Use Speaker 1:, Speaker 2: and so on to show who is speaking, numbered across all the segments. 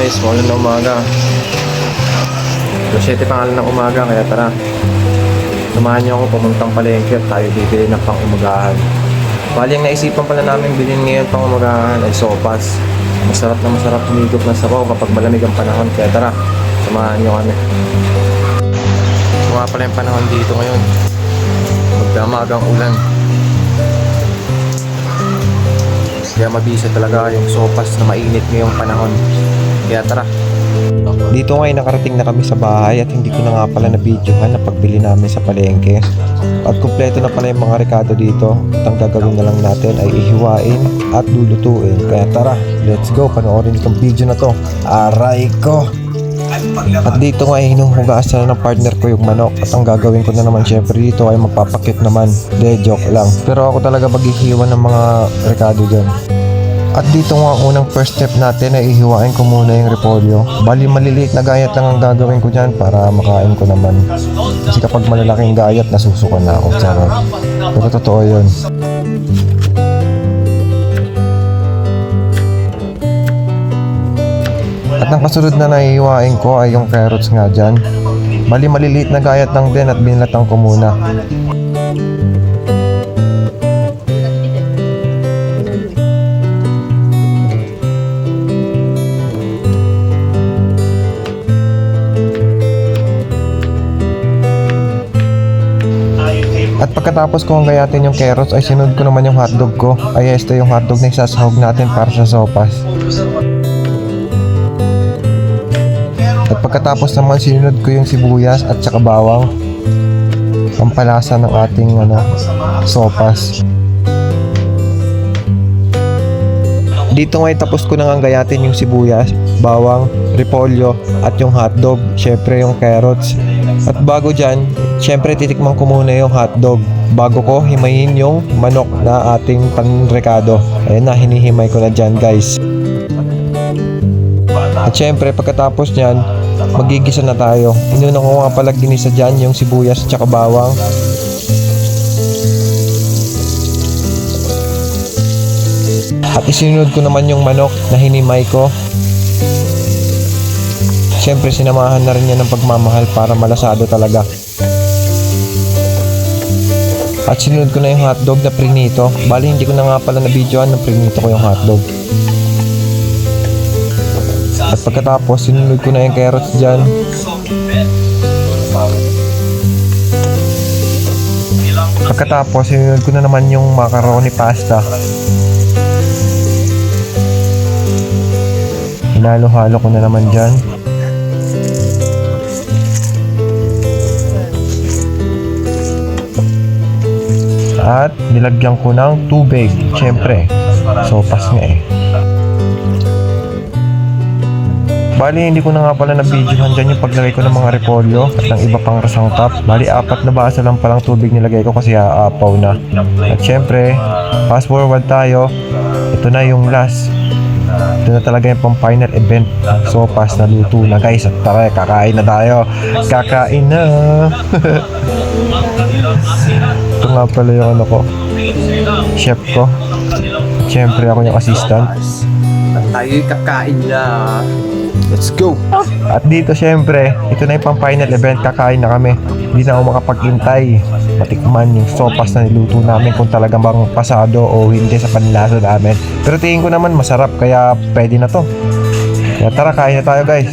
Speaker 1: guys, maulan na umaga. 7 pa ng umaga, kaya tara. Samahan niyo ako pumuntang palengke at tayo bibili ng pang-umagahan. Bali, ang naisipan pala namin bilhin ngayon pang-umagahan ay sopas. Masarap na masarap humigop ng sabaw kapag malamig ang panahon, kaya tara, samahan niyo kami. Mga pala yung panahon dito ngayon. Magdamagang ulan. Kaya mabisa talaga yung sopas na mainit ngayong panahon. Kaya tara.
Speaker 2: Dito ngayon nakarating na kami sa bahay at hindi ko na nga pala na-videohan na pagbili namin sa palengke. At kumpleto na pala yung mga rekado dito. At ang gagawin na lang natin ay ihiwain at lulutuin. Kaya tara, let's go. Panoorin itong video na to. Aray ko! At dito nga hinuhugasan na ng partner ko yung manok. At ang gagawin ko na naman syempre dito ay magpapakit naman. De, joke lang. Pero ako talaga maghihiwa ng mga rekado dyan. At dito nga unang first step natin ay ihiwain ko muna yung repolyo. Bali maliliit na gayat lang ang gagawin ko dyan para makain ko naman. Kasi kapag malalaking gayat nasusukan na ako. Charot. Pero totoo yun. At ang kasunod na naihiwain ko ay yung carrots nga dyan. Bali maliliit na gayat lang din at binlatang ko muna. At pagkatapos ko ang gayatin yung carrots ay sinunod ko naman yung hotdog ko. Ay ito yung hotdog na isasahog natin para sa sopas. At pagkatapos naman sinunod ko yung sibuyas at saka bawang. Ang palasa ng ating sopas. Dito nga tapos ko na nga gayatin yung sibuyas, bawang, repolyo at yung hotdog. Syempre yung carrots. At bago dyan, syempre titikman ko muna yung hotdog bago ko himayin yung manok na ating panrekado. Ayan na, hinihimay ko na dyan guys. At syempre pagkatapos nyan, magigisa na tayo. Inuna ko nga pala ginisa dyan yung sibuyas at saka bawang. At isinunod ko naman yung manok na hinimay ko. Siyempre sinamahan na rin niya ng pagmamahal para malasado talaga. At sinunod ko na yung hotdog na prinito. Bali hindi ko na nga pala na-videoan na prinito ko yung hotdog. At pagkatapos sinunod ko na yung carrots dyan. Pagkatapos sinunod ko na naman yung macaroni pasta. Hinalo-halo ko na naman dyan. At nilagyan ko ng tubig. Siyempre, sopas nga eh. Bali, hindi ko na nga pala na-videohan dyan yung paglagay ko ng mga repolyo at ng iba pang rasangkap. Bali, 4 na basa lang palang tubig nilagay ko kasi aapaw na. At siyempre, fast forward tayo. Ito na yung last. Ito na talaga yung pang final event. Sopas na luto na guys. At tara, kakain na tayo. Kakain na. Ito nga pala yung ko, chef ko. Siyempre ako yung assistant.
Speaker 1: At tayo'y kakain na. Let's go!
Speaker 2: At dito siyempre, ito na yung pang final event. Kakain na kami. Hindi na ako makapag-intay matikman yung sopas na niluto namin kung talagang bang pasado o hindi sa panlasa namin. Pero tingin ko naman masarap kaya pwede na to. Kaya tara, kain na tayo guys.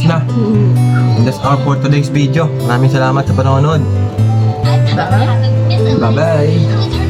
Speaker 1: na. That's all for today's video. Maraming salamat sa panonood.
Speaker 3: Bye.
Speaker 1: Bye-bye.